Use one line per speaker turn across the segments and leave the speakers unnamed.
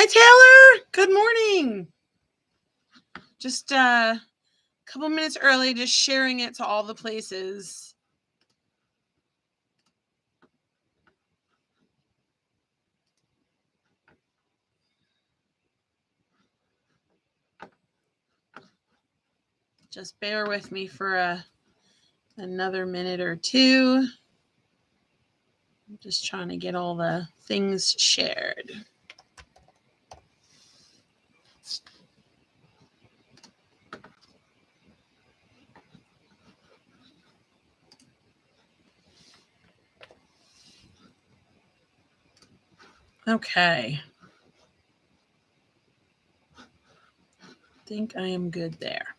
Hi, Taylor. Good morning. Just a couple minutes early, just sharing it to all the places. Just bear with me for another minute or two. I'm just trying to get all the things shared. Okay. I think I am good there.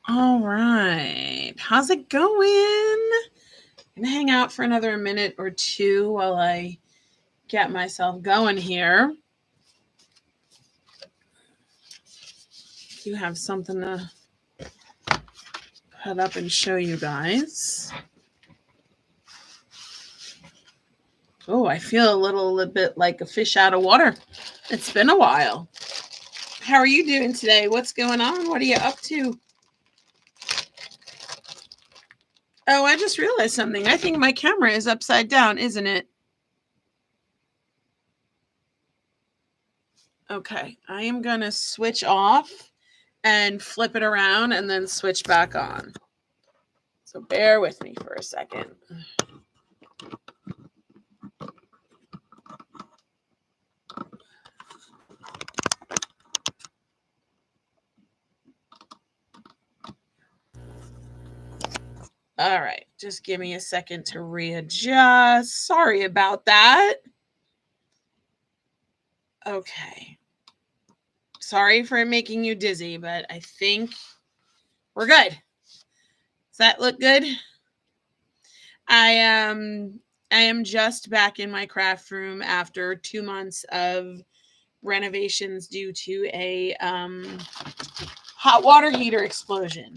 All right. How's it going? I'm going to hang out for another minute or two while I get myself going here. You have something to put up and show you guys. Oh, I feel a little bit like a fish out of water. It's been a while. How are you doing today? What's going on? What are you up to? Oh, I just realized something. I think my camera is upside down, isn't it? Okay, I am going to switch off and flip it around and then switch back on. So bear with me for a second. All right, just give me a second to readjust. Sorry about that. Okay. Sorry for making you dizzy, but I think we're good. Does that look good? I am just back in my craft room after 2 months of renovations due to a hot water heater explosion.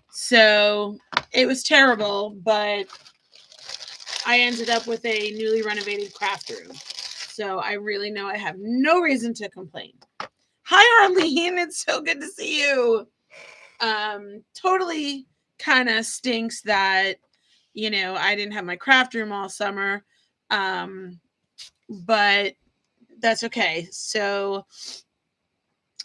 So it was terrible, but I ended up with a newly renovated craft room. So I really know I have no reason to complain. Hi, Arlene. It's so good to see you. Totally kind of stinks that, I didn't have my craft room all summer. But that's okay. So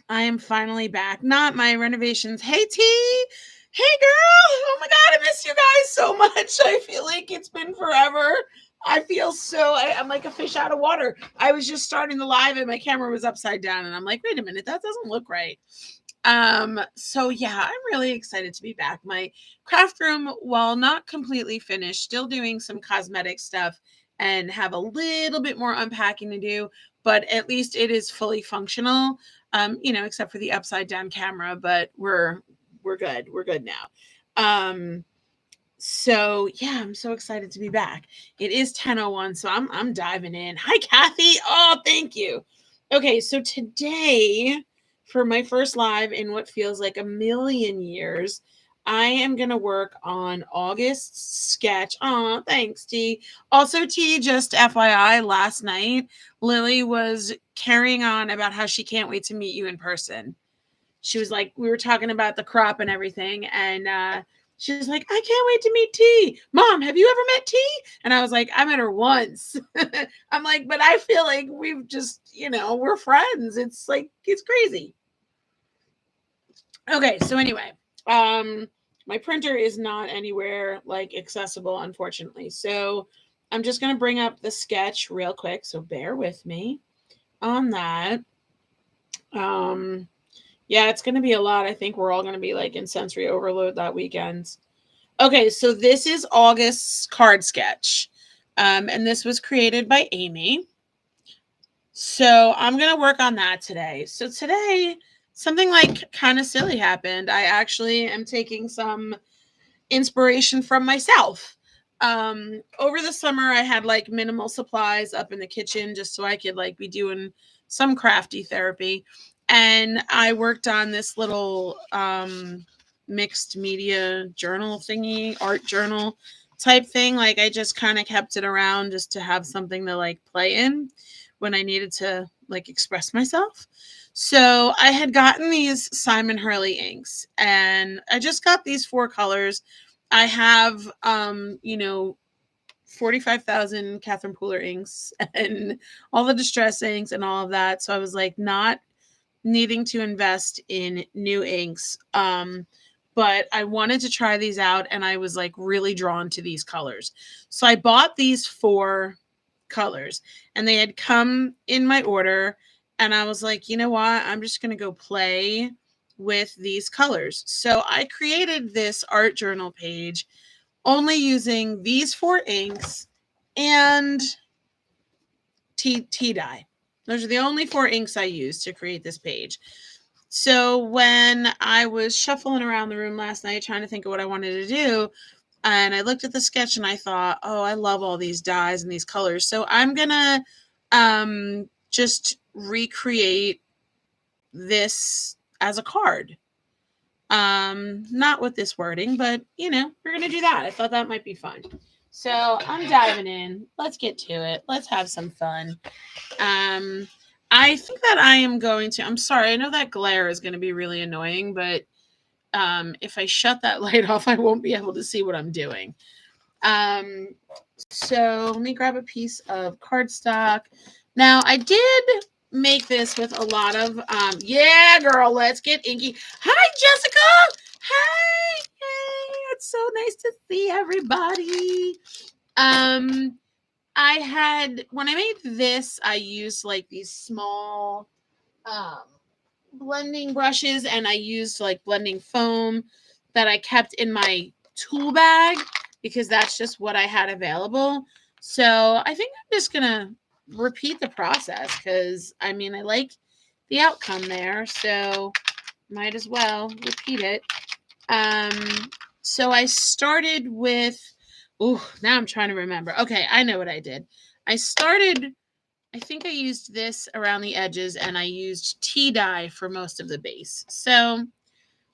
I am finally back. Not my renovations. Hey, T. Hey, girl. Oh my God, I miss you guys so much. I feel like it's been forever. I feel I'm like a fish out of water. I was just starting the live and my camera was upside down and I'm like, wait a minute, that doesn't look right. So yeah, I'm really excited to be back. My craft room, while not completely finished, still doing some cosmetic stuff and have a little bit more unpacking to do, but at least it is fully functional. Except for the upside down camera, but we're good. We're good now. So yeah, I'm so excited to be back. It is 10:01, so I'm diving in. Hi, Kathy. Oh, thank you. Okay, so today, for my first live in what feels like a million years, I am gonna work on August's sketch. Oh, thanks, T. Also, T, just FYI, last night Lily was carrying on about how she can't wait to meet you in person. She was like, we were talking about the crop and everything, and she was like, I can't wait to meet T. Mom, have you ever met T? And I was like, I met her once. I'm like, but I feel like we've just, we're friends. It's like, it's crazy. Okay, so anyway, my printer is not anywhere like accessible, unfortunately. So I'm just going to bring up the sketch real quick. So bear with me on that. Yeah, it's going to be a lot. I think we're all going to be like in sensory overload that weekend. Okay, so this is August's card sketch. And this was created by Amy. So I'm going to work on that today. So today, something like kind of silly happened. I actually am taking some inspiration from myself. Over the summer, I had like minimal supplies up in the kitchen just so I could like be doing some crafty therapy. And I worked on this little mixed media journal thingy, art journal type thing. Like I just kind of kept it around just to have something to like play in. when I needed to like express myself. So I had gotten these Simon Hurley inks, and I just got these 4 colors. I have, 45,000 Catherine Pooler inks and all the distress inks and all of that. So I was like, not needing to invest in new inks. But I wanted to try these out, and I was like really drawn to these colors. So I bought these 4 colors, and they had come in my order, and I was like, you know what? I'm just going to go play with these colors. So I created this art journal page only using these 4 inks and tea dye. Those are the only 4 inks I used to create this page. So when I was shuffling around the room last night trying to think of what I wanted to do, and I looked at the sketch and I thought, oh, I love all these dyes and these colors. So I'm going to just recreate this as a card. Not with this wording, but we're going to do that. I thought that might be fun. So I'm diving in. Let's get to it. Let's have some fun. I think that I am going to, I'm sorry, I know that glare is going to be really annoying, but if I shut that light off, I won't be able to see what I'm doing. So let me grab a piece of cardstock. Now, I did make this with a lot of, yeah, girl, let's get inky. Hi, Jessica. Hi. Hey, it's so nice to see everybody. When I made this, I used like these small blending brushes, and I used like blending foam that I kept in my tool bag because that's just what I had available. So I think I'm just gonna repeat the process because I like the outcome there, so might as well repeat it. So I started with, now I'm trying to remember. Okay, I know what I did. I think I used this around the edges, and I used tea dye for most of the base. So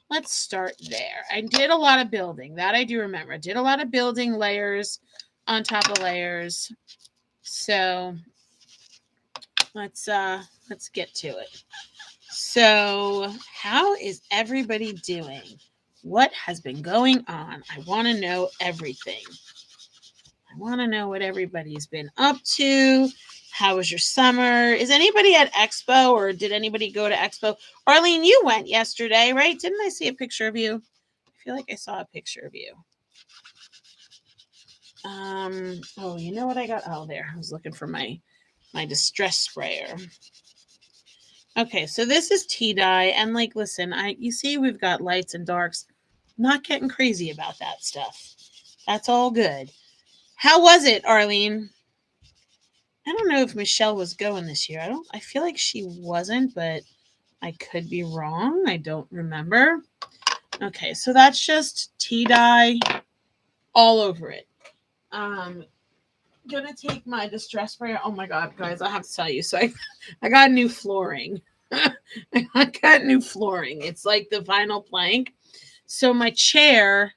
let's start there. I did a lot of building. That I do remember. I did a lot of building layers on top of layers. So let's get to it. So how is everybody doing? What has been going on? I want to know everything. I want to know what everybody's been up to. How was your summer? Is anybody at Expo, or did anybody go to Expo? Arlene, you went yesterday, right? Didn't I see a picture of you? I feel like I saw a picture of you. Oh, you know what I got? Oh, there. I was looking for my distress sprayer. Okay, so this is tea dye, and like, listen, you see we've got lights and darks. I'm not getting crazy about that stuff. That's all good. How was it, Arlene? I don't know if Michelle was going this year. I feel like she wasn't, but I could be wrong. I don't remember. Okay, so that's just tea dye all over it. Gonna take my distress sprayer. Oh my god, guys, I have to tell you. So I got new flooring. I got new flooring. It's like the vinyl plank. So my chair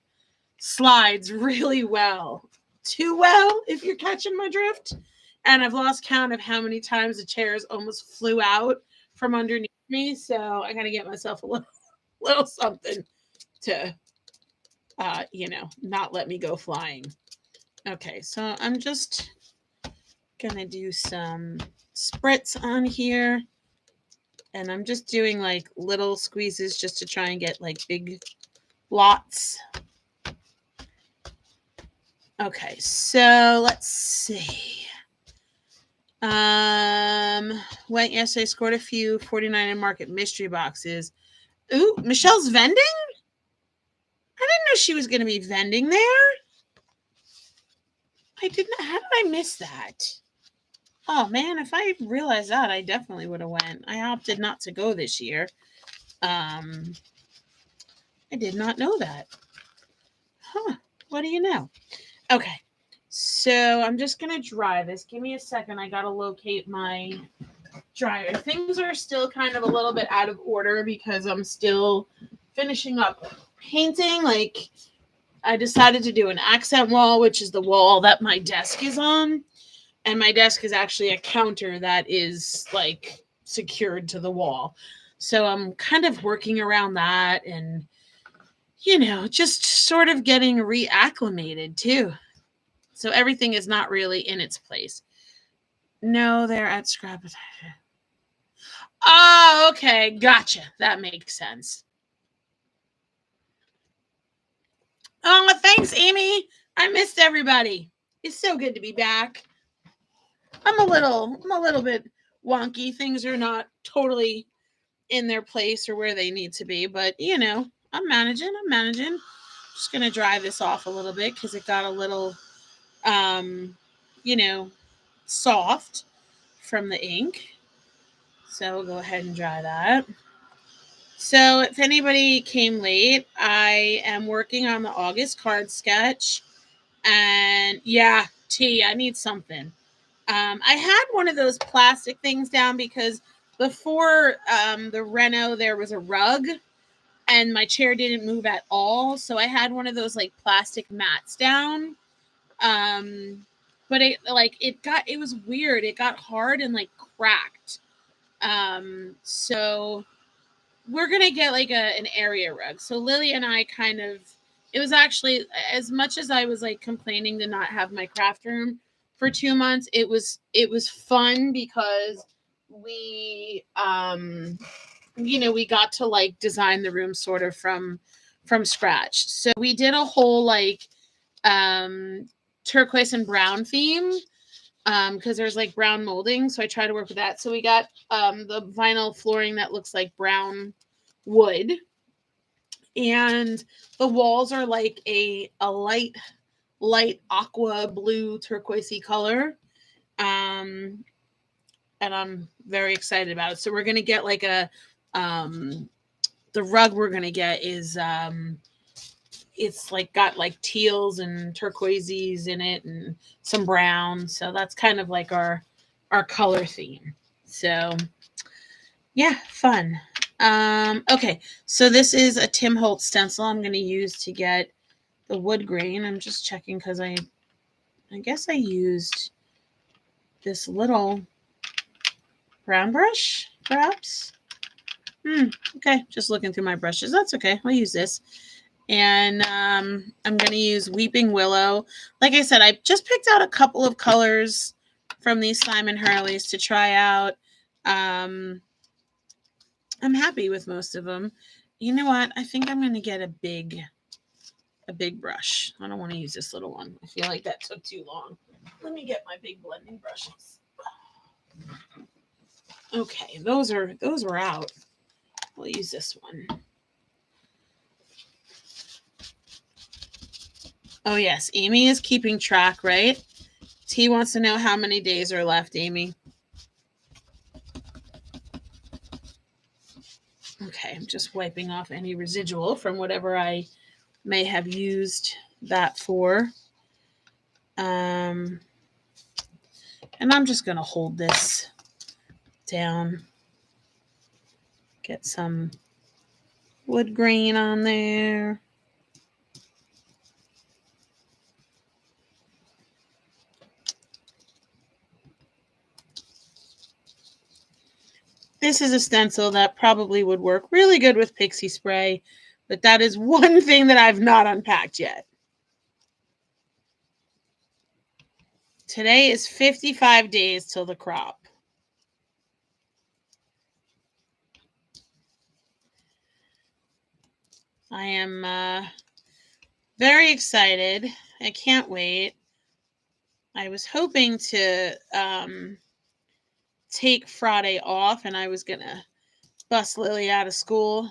slides really well. Too well, if you're catching my drift. And I've lost count of how many times the chairs almost flew out from underneath me. So I got to get myself a little something to, not let me go flying. Okay, so I'm just going to do some spritz on here. And I'm just doing like little squeezes just to try and get like big lots. Okay, so let's see. Went yesterday, scored a few 49 and market mystery boxes. Ooh, Michelle's vending? I didn't know she was going to be vending there. I didn't. How did I miss that? Oh man, if I realized that, I definitely would have went. I opted not to go this year. I did not know that. Huh? What do you know? Okay. So I'm just going to dry this. Give me a second. I got to locate my dryer. Things are still kind of a little bit out of order because I'm still finishing up painting. Like, I decided to do an accent wall, which is the wall that my desk is on. And my desk is actually a counter that is like secured to the wall. So I'm kind of working around that and, just sort of getting reacclimated too. So everything is not really in its place. No, they're at scrap. Oh, okay. Gotcha. That makes sense. Oh, thanks, Amy. I missed everybody. It's so good to be back. I'm a little bit wonky. Things are not totally in their place or where they need to be, but I'm managing. Just gonna dry this off a little bit because it got a little you know, soft from the ink. So we'll go ahead and dry that. So if anybody came late, I am working on the August card sketch. And yeah, I need something. I had one of those plastic things down because before the reno, there was a rug and my chair didn't move at all. So I had one of those like plastic mats down. But it was weird. It got hard and like cracked. So we're gonna get like an area rug. So Lily and I it was actually, as much as I was like complaining to not have my craft room for 2 months, it was fun because we got to like design the room sort of from scratch. So we did a whole like turquoise and brown theme because there's like brown molding, so I try to work with that. So we got the vinyl flooring that looks like brown wood, and the walls are like a light aqua blue turquoisey color, and I'm very excited about it. So we're gonna get like the rug we're gonna get is it's like got like teals and turquoises in it and some brown. So that's kind of like our color theme. So yeah, fun. Okay, so this is a Tim Holtz stencil I'm going to use to get the wood grain. I'm just checking because I guess I used this little brown brush, perhaps. Okay, just looking through my brushes. That's okay. I'll use this. And I'm going to use Weeping Willow. Like I said, I just picked out a couple of colors from these Simon Hurleys to try out. I'm happy with most of them. You know what? I think I'm going to get a big brush. I don't want to use this little one. I feel like that took too long. Let me get my big blending brushes. Okay, those were out. We'll use this one. Oh, yes. Amy is keeping track, right? T wants to know how many days are left, Amy. Okay, I'm just wiping off any residual from whatever I may have used that for. And I'm just going to hold this down. Get some wood grain on there. This is a stencil that probably would work really good with pixie spray, but that is one thing that I've not unpacked yet. Today is 55 days till the crop. I am very excited. I can't wait. I was hoping to take Friday off, and I was going to bust Lily out of school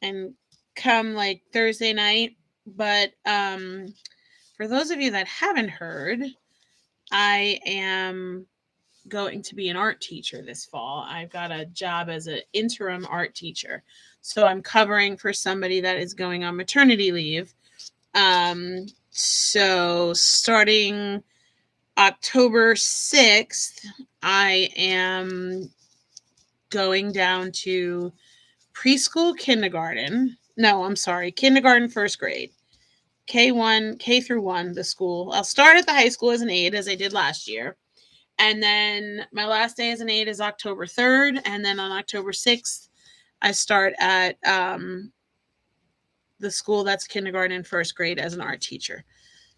and come like Thursday night. But for those of you that haven't heard, I am going to be an art teacher this fall. I've got a job as an interim art teacher. So I'm covering for somebody that is going on maternity leave. So starting October 6th, I am going down to preschool, kindergarten. No, I'm sorry, kindergarten, first grade. K1, K through 1, the school. I'll start at the high school as an aide, as I did last year. And then my last day as an aide is October 3rd. And then on October 6th, I start at the school that's kindergarten and first grade as an art teacher.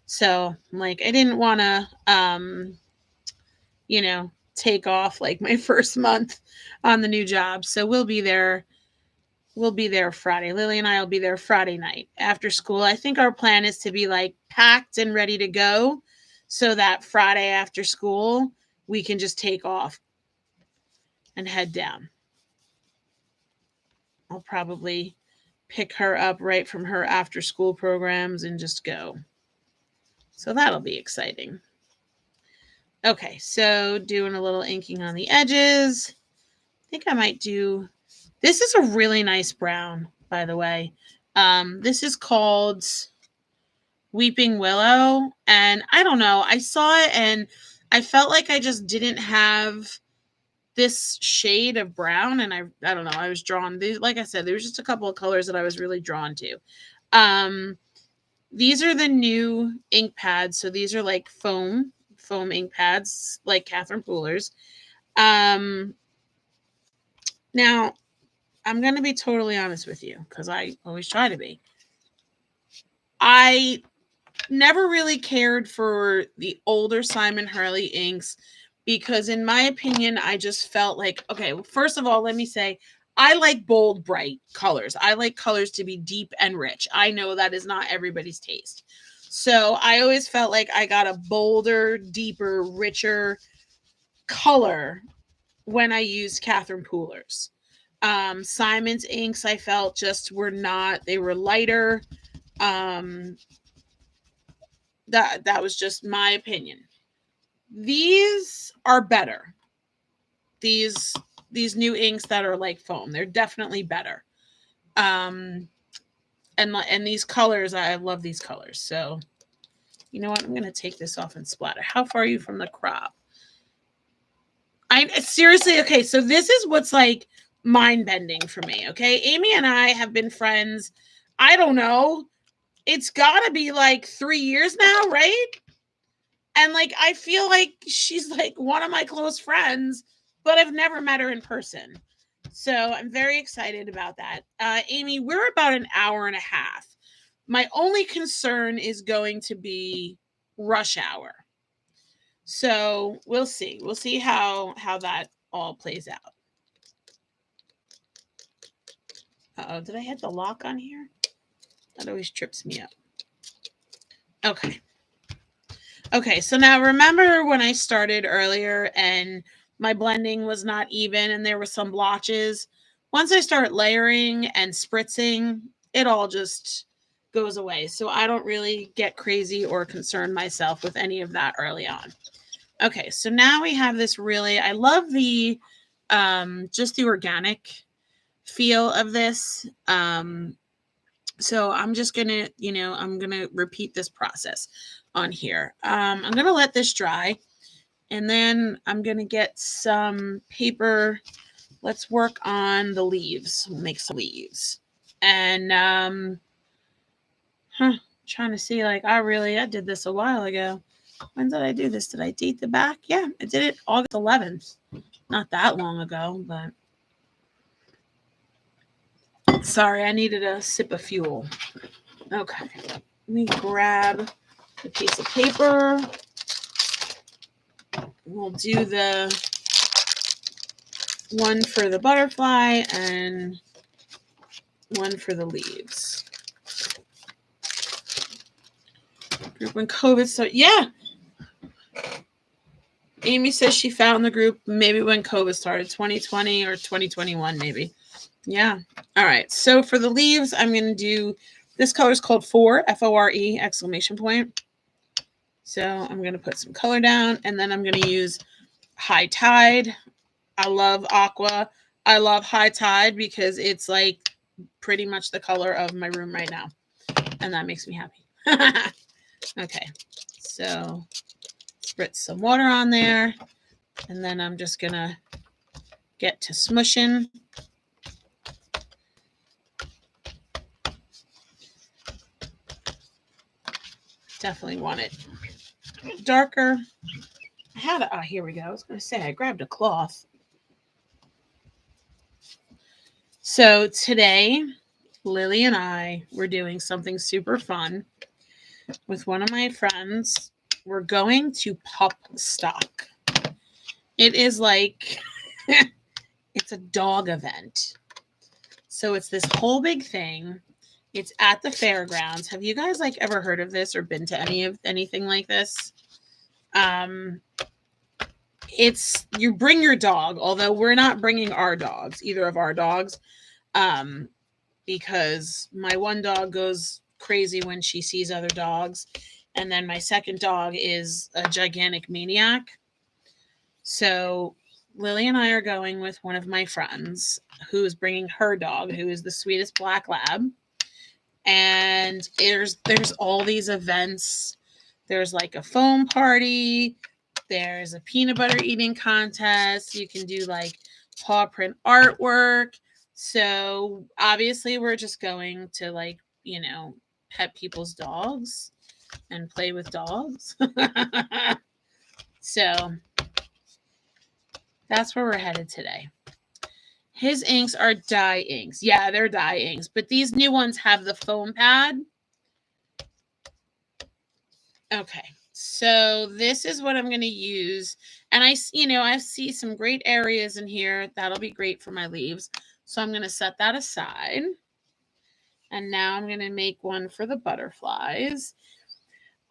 So, like, I didn't want to, take off like my first month on the new job. So we'll be there. We'll be there Friday. Lily and I will be there Friday night after school. I think our plan is to be like packed and ready to go so that Friday after school we can just take off and head down. I'll probably pick her up right from her after school programs and just go. So that'll be exciting. Okay, so doing a little inking on the edges. I think I might do, this is a really nice brown, by the way. This is called Weeping Willow, and I don't know, I saw it and I felt like I just didn't have this shade of brown, and I don't know, I was drawn, like I said, there was just a couple of colors that I was really drawn to. These are the new ink pads, so these are like foam ink pads, like Catherine Pooler's. Now, I'm going to be totally honest with you, because I always try to be. I never really cared for the older Simon Hurley inks because, in my opinion, I just felt like, okay, well, first of all, let me say, I like bold, bright colors. I like colors to be deep and rich. I know that is not everybody's taste. So I always felt like I got a bolder, deeper, richer color when I used Catherine Pooler's. Simon's inks, I felt just were not, they were lighter. That was just my opinion. These are better. These new inks that are like foam, they're definitely better. And these colors, I love these colors. So, you know what? I'm going to take this off and splatter. How far are you from the crop? I seriously, okay, so this is what's like mind-bending for me, okay? Amy and I have been friends, I don't know, it's got to be like 3 years now, right? And like, I feel like she's like one of my close friends, but I've never met her in person. So I'm very excited about that. Amy, we're about an hour and a half. My only concern is going to be rush hour. So we'll see. We'll see how that all plays out. Uh-oh, did I hit the lock on here? That always trips me up. Okay. Okay, so now remember when I started earlier and my blending was not even and there were some blotches? Once I start layering and spritzing, it all just goes away. So I don't really get crazy or concern myself with any of that early on. Okay, so now we have this really, I love the, just the organic feel of this. So I'm just going to, I'm going to repeat this process on here. I'm going to let this dry, and then I'm going to get some paper. Let's work on the leaves. We'll make some leaves. And, trying to see, like, I did this a while ago. When did I do this? Did I date the back? Yeah, I did it August 11th. Not that long ago, but sorry, I needed a sip of fuel. Okay, let me grab a piece of paper. We'll do the one for the butterfly and one for the leaves. Group when COVID started. Yeah. Amy says she found the group maybe when COVID started, 2020 or 2021 maybe. Yeah. All right. So for the leaves, I'm going to do, this color is called Fore, F-O-R-E, exclamation point. So I'm going to put some color down, and then I'm going to use High Tide. I love aqua. I love High Tide because it's like pretty much the color of my room right now. And that makes me happy. Okay. So spritz some water on there. And then I'm just going to get to smushing. Definitely want it darker. I had a, here we go. I was going to say, I grabbed a cloth. So today, Lily and I were doing something super fun with one of my friends. We're going to Pup Stock. It is like, it's a dog event. So it's this whole big thing. It's at the fairgrounds. Have you guys like ever heard of this or been to anything like this? It's you bring your dog, although we're not bringing our dogs, either of our dogs, because my one dog goes crazy when she sees other dogs, and then my second dog is a gigantic maniac. So Lily and I are going with one of my friends who is bringing her dog, who is the sweetest black lab. And there's all these events. There's like a foam party. There's a peanut butter eating contest. You can do like paw print artwork. So obviously we're just going to like, pet people's dogs and play with dogs. So that's where we're headed today. His inks are dye inks. Yeah, they're dye inks. But these new ones have the foam pad. Okay. So this is what I'm going to use. And I see some great areas in here. That'll be great for my leaves. So I'm going to set that aside. And now I'm going to make one for the butterflies.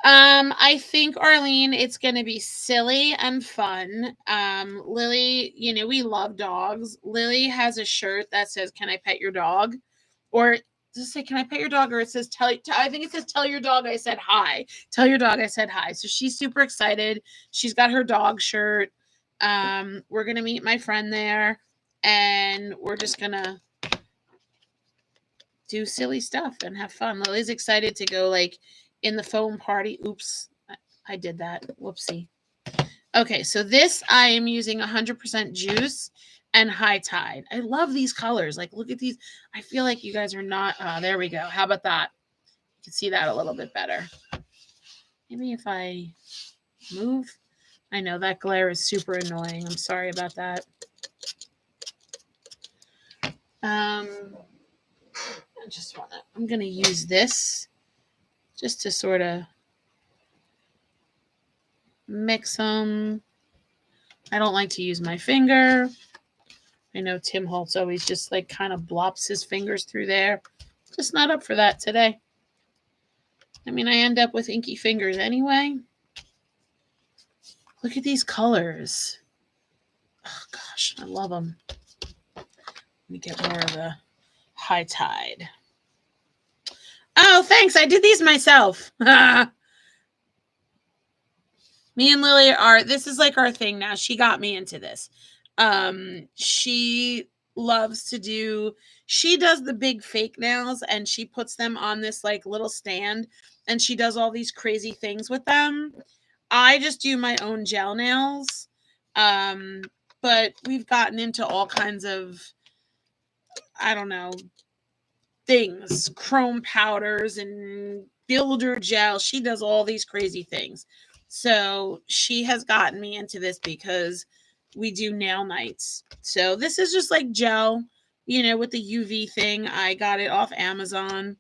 I think, Arlene, it's going to be silly and fun. Lily, we love dogs. Lily has a shirt that says, "Can I pet your dog?" Or does it say, "Can I pet your dog?" Or it says, I think it says, "Tell your dog I said hi." Tell your dog I said hi. So she's super excited. She's got her dog shirt. We're going to meet my friend there, and we're just going to do silly stuff and have fun. Lily's excited to go like in the foam party. Oops, I did that. Whoopsie. Okay, so this I am using 100% juice and high tide. I love these colors. Like, look at these. I feel like you guys are not. There we go. How about that? You can see that a little bit better. Maybe if I move. I know that glare is super annoying. I'm sorry about that. I'm going to use this just to sort of mix them. I don't like to use my finger. I know Tim Holtz always just like kind of blops his fingers through there. Just not up for that today. I mean, I end up with inky fingers anyway. Look at these colors. Oh gosh, I love them. Let me get more of the high tide. Oh, thanks. I did these myself. Me and Lily this is like our thing now. She got me into this. She loves she does the big fake nails and she puts them on this like little stand and she does all these crazy things with them. I just do my own gel nails. But we've gotten into all kinds of, I don't know, things, chrome powders and builder gel. She does all these crazy things. So she has gotten me into this because we do nail nights. So this is just like gel, with the UV thing. I got it off Amazon.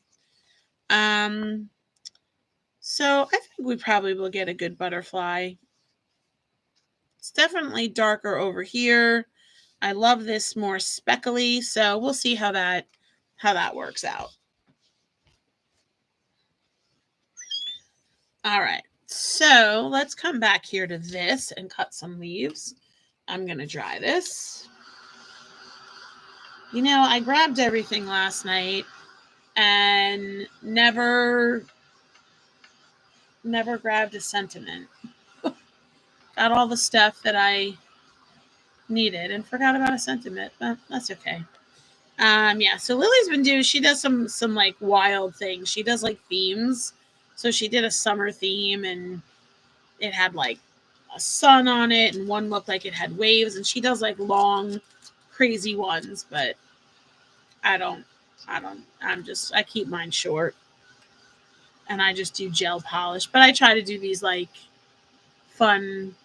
So I think we probably will get a good butterfly. It's definitely darker over here. I love this more speckly, so we'll see how that works out. All right. So let's come back here to this and cut some leaves. I'm going to dry this. I grabbed everything last night and never grabbed a sentiment. Got all the stuff that I needed and forgot about a sentiment, but that's okay. Yeah, so Lily's been she does some like wild things. She does like themes. So she did a summer theme and it had like a sun on it and one looked like it had waves and she does like long crazy ones, but I keep mine short and I just do gel polish, but I try to do these like fun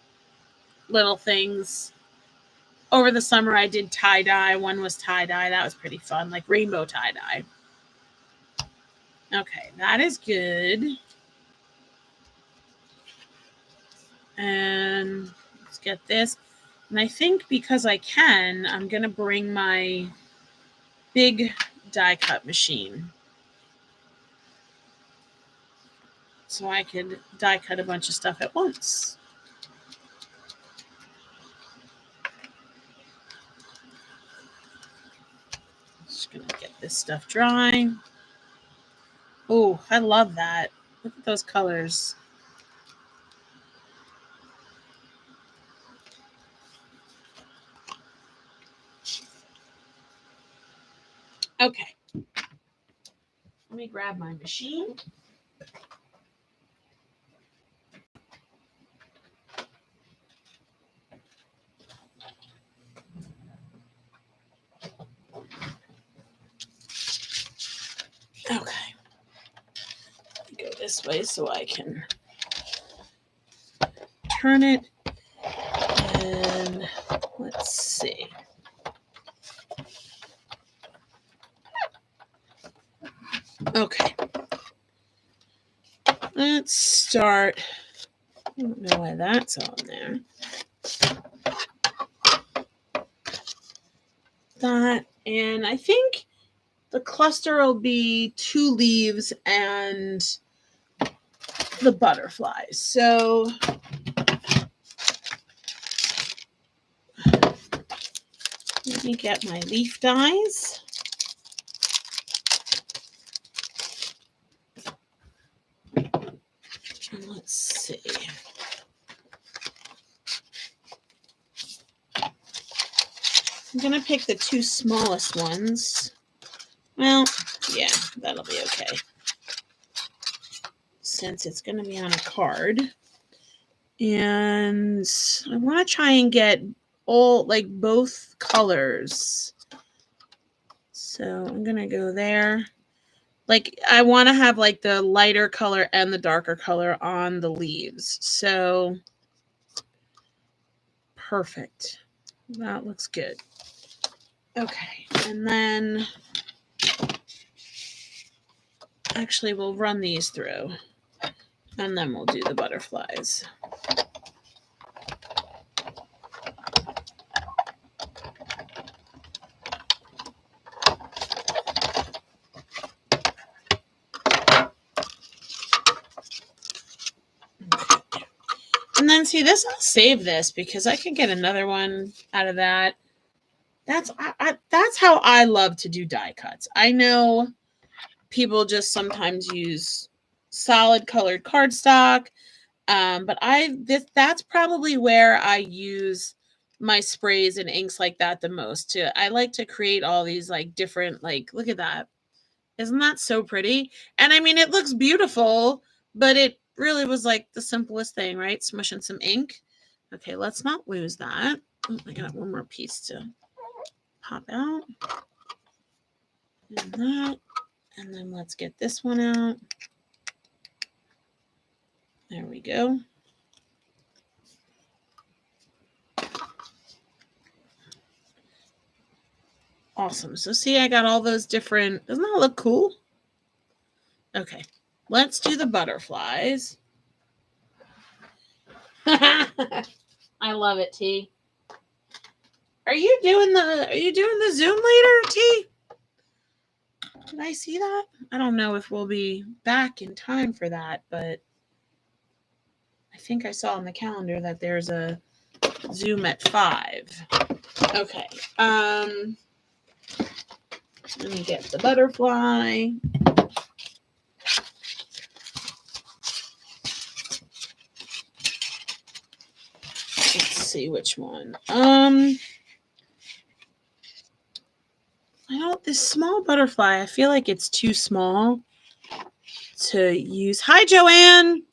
little things. Over the summer, I did tie-dye. One was tie-dye. That was pretty fun, like rainbow tie-dye. Okay, that is good. And let's get this. And I think because I can, I'm going to bring my big die cut machine. So I could die cut a bunch of stuff at once. Just going to get this stuff dry. Oh, I love that. Look at those colors. Okay. Let me grab my machine. Okay. Go this way so I can turn it. And let's see. Okay. Let's start. I don't know why that's on there. That, and I think the cluster will be 2 leaves and the butterflies. So let me get my leaf dies. And let's see. I'm going to pick the 2 smallest ones. Well, yeah, that'll be okay. Since it's going to be on a card. And I want to try and get all, like, both colors. So I'm going to go there. Like, I want to have, like, the lighter color and the darker color on the leaves. So, perfect. That looks good. Okay, and then actually we'll run these through and then we'll do the butterflies. Okay. And then see this, I'll save this because I can get another one out of that. That's how I love to do die cuts. I know people just sometimes use solid colored cardstock, but that's probably where I use my sprays and inks like that the most. I like to create all these like different, like, look at that. Isn't that so pretty? And I mean, it looks beautiful, but it really was like the simplest thing, right? Smushing some ink. Okay, let's not lose that. Oh, I got one more piece to pop out. And that. And then let's get this one out. There we go. Awesome. So see, I got all those different, doesn't that look cool? Okay, let's do the butterflies. I love it, T. Are you doing the Zoom later, T? Did I see that? I don't know if we'll be back in time for that, but I think I saw on the calendar that there's a Zoom at 5. Okay. Let me get the butterfly. Let's see which one. This small butterfly, I feel like it's too small to use. Hi, Joanne.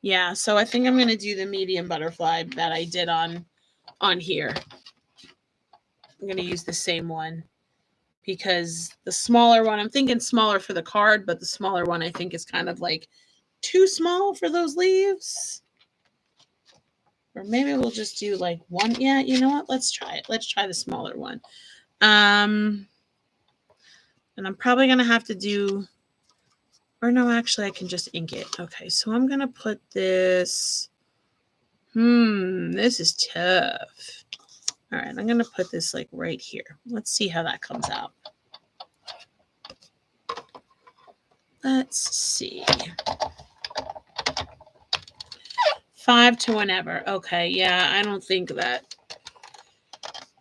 Yeah, so I think I'm going to do the medium butterfly that I did on here. I'm going to use the same one because the smaller one, I'm thinking smaller for the card, but the smaller one I think is kind of like too small for those leaves. Or maybe we'll just do like one. Yeah, you know what? Let's try it. Let's try the smaller one. And I'm probably going to have to do, or no, actually I can just ink it. Okay, so I'm going to put this, this is tough. All right, I'm going to put this like right here. Let's see how that comes out. Let's see. 5 to whenever. Okay, yeah, I don't think that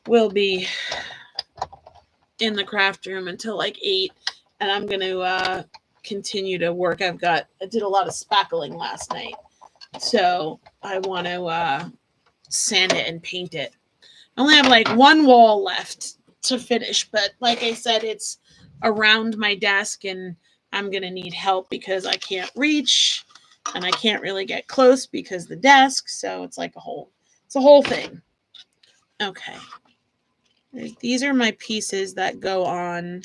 will be in the craft room until like 8. And I'm going to continue to work. I did a lot of spackling last night. So I want to sand it and paint it. I only have like one wall left to finish. But like I said, it's around my desk and I'm going to need help because I can't reach. And I can't really get close because the desk. So it's like it's a whole thing. Okay. These are my pieces that go on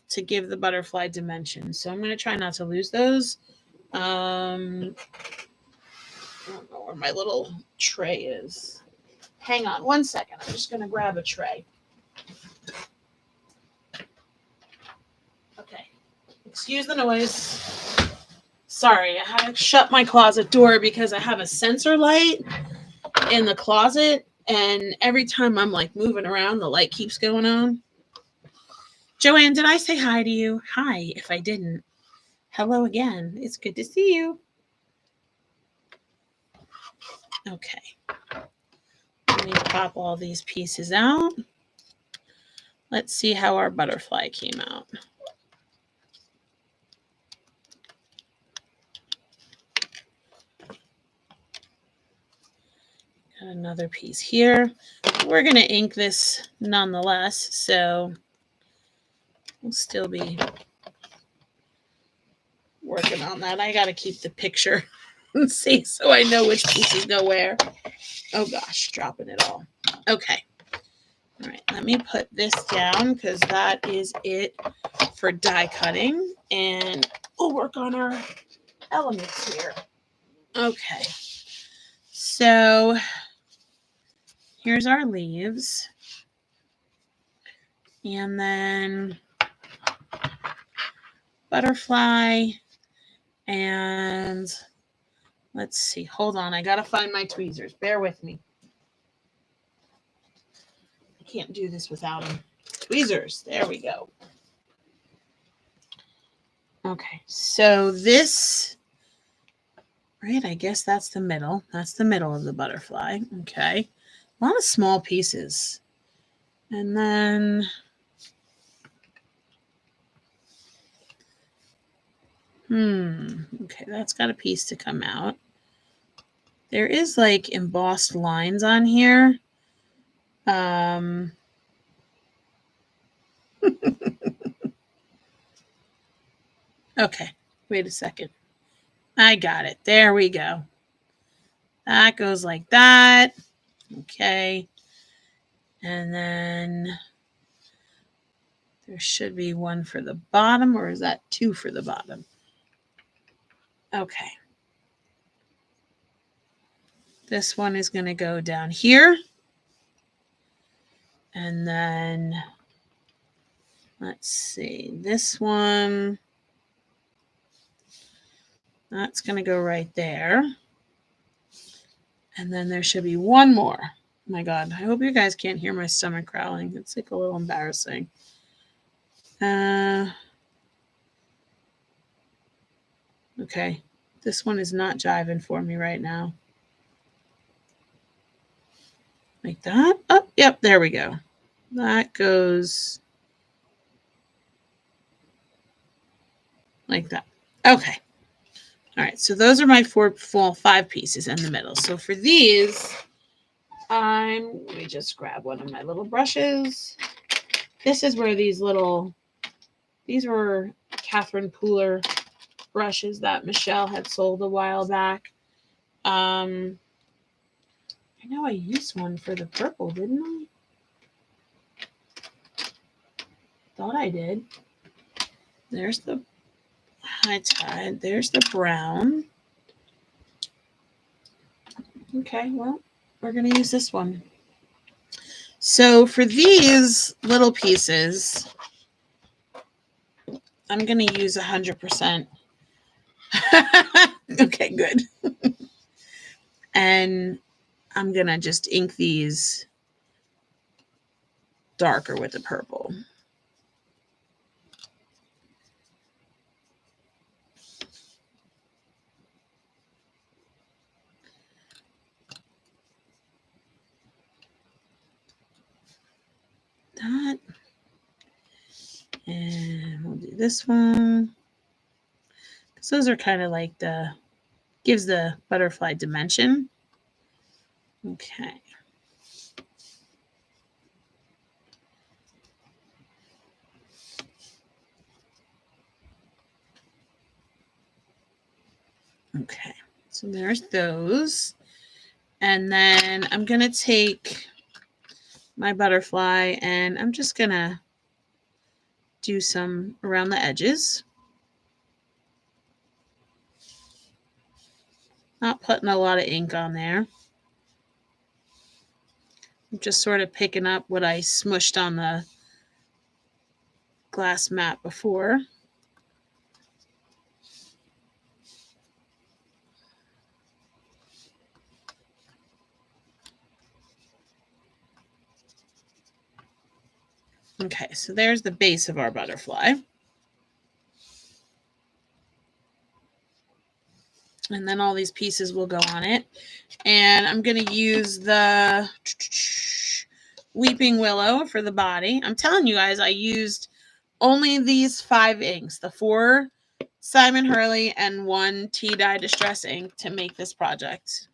to give the butterfly dimension. So I'm going to try not to lose those. I don't know where my little tray is. Hang on one second. I'm just going to grab a tray. Okay. Excuse the noise. Sorry, I had to shut my closet door because I have a sensor light in the closet. And every time I'm like moving around, the light keeps going on. Joanne, did I say hi to you? Hi, if I didn't. Hello again. It's good to see you. Okay. Let me pop all these pieces out. Let's see how our butterfly came out. Got another piece here. We're going to ink this nonetheless, so we'll still be working on that. I got to keep the picture and see so I know which pieces go where. Oh gosh, dropping it all. Okay. All right, let me put this down because that is it for die cutting. And we'll work on our elements here. Okay. So here's our leaves. And then butterfly. And let's see. Hold on. I got to find my tweezers. Bear with me. I can't do this without them. Tweezers. There we go. Okay. So this, right, I guess that's the middle. That's the middle of the butterfly. Okay. A lot of small pieces. And then okay, that's got a piece to come out. There is like embossed lines on here. Okay, wait a second. I got it. There we go. That goes like that. Okay. And then there should be one for the bottom, or is that 2 for the bottom? Okay. This one is going to go down here. And then, let's see, this one, that's going to go right there. And then there should be one more. Oh my God, I hope you guys can't hear my stomach growling. It's like a little embarrassing. Okay, this one is not jiving for me right now. Like that. Oh, yep, there we go. That goes like that. Okay. All right, so those are my 5 pieces in the middle. So for these, let me just grab one of my little brushes. This is where these were Catherine Pooler brushes that Michelle had sold a while back. I know I used one for the purple, didn't I? Thought I did. There's the high tide. There's the brown. Okay, well, we're going to use this one. So for these little pieces, I'm going to use 100%. Okay, good. And I'm going to just ink these darker with the purple. That. And we'll do this one. Because those are kind of like gives the butterfly dimension. Okay. Okay. So there's those. And then I'm going to take my butterfly and I'm just going to do some around the edges. Not putting a lot of ink on there. I'm just sort of picking up what I smushed on the glass mat before. Okay, so there's the base of our butterfly. And then all these pieces will go on it. And I'm going to use the Weeping Willow for the body. I'm telling you guys, I used only these 5 inks, the 4 Simon Hurley and 1 Tea Dye Distress ink to make this project.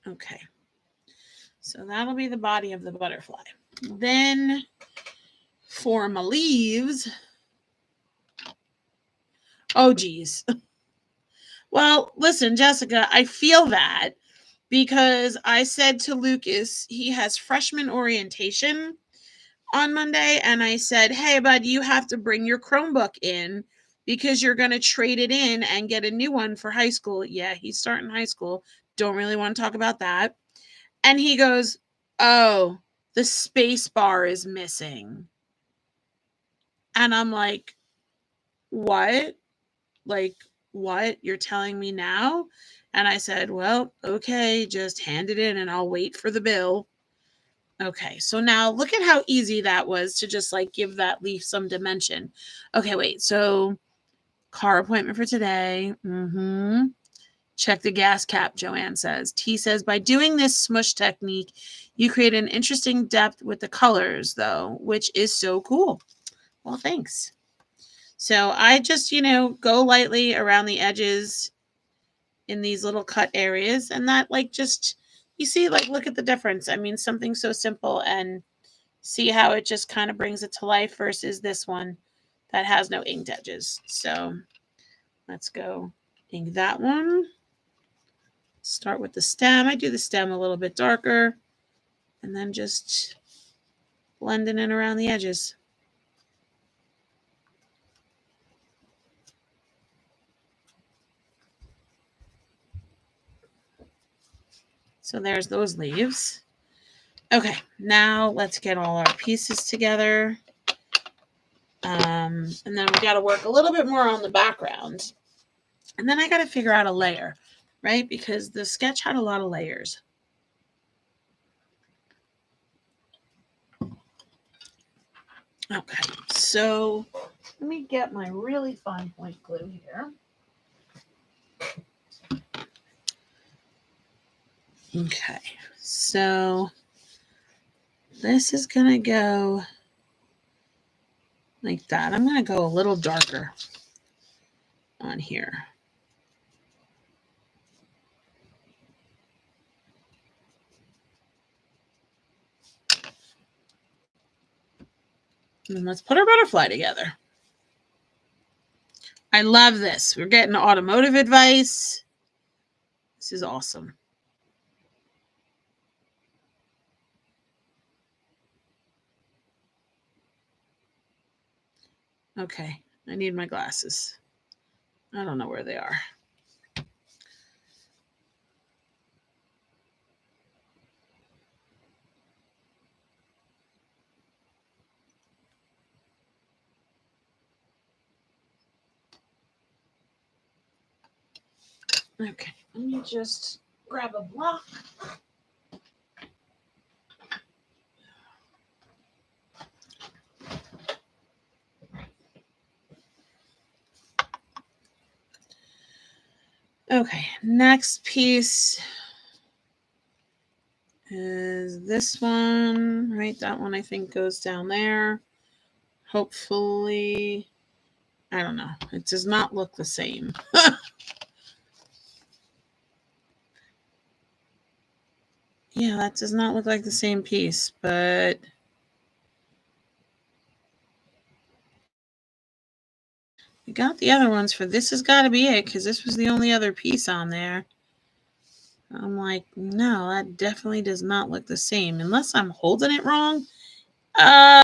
Okay, so that'll be the body of the butterfly. Then for my leaves, oh geez. Well, listen, Jessica, I feel that because I said to Lucas, he has freshman orientation on Monday, and I said, hey, bud, you have to bring your Chromebook in because you're going to trade it in and get a new one for high school. Yeah, he's starting high school. Don't really want to talk about that. And he goes, oh, the space bar is missing. And I'm like, what? Like, what? You're telling me now? And I said, well, okay, just hand it in and I'll wait for the bill. Okay, so now look at how easy that was to just like give that leaf some dimension. Okay, wait, so car appointment for today. Check the gas cap, Joanne says. T says, by doing this smush technique, you create an interesting depth with the colors, though, which is so cool. Well, thanks. So I just, go lightly around the edges in these little cut areas. And that, like, just, you see, like, look at the difference. I mean, something so simple, and see how it just kind of brings it to life versus this one that has no inked edges. So let's go ink that one. Start with the stem. I do the stem a little bit darker and then just blending in around the edges. So there's those leaves. Okay, now let's get all our pieces together. And then we got to work a little bit more on the background. And then I got to figure out a layer, right? Because the sketch had a lot of layers. Okay, so let me get my really fine point glue here. Okay, so this is going to go like that. I'm going to go a little darker on here. And let's put our butterfly together. I love this. We're getting automotive advice. This is awesome. Okay, I need my glasses. I don't know where they are. Okay, let me just grab a block. Okay, next piece is this one, right? That one I think goes down there. Hopefully, I don't know. It does not look the same. Yeah, that does not look like the same piece, but I got the other ones for this has got to be it because this was the only other piece on there. I'm like, no, that definitely does not look the same unless I'm holding it wrong.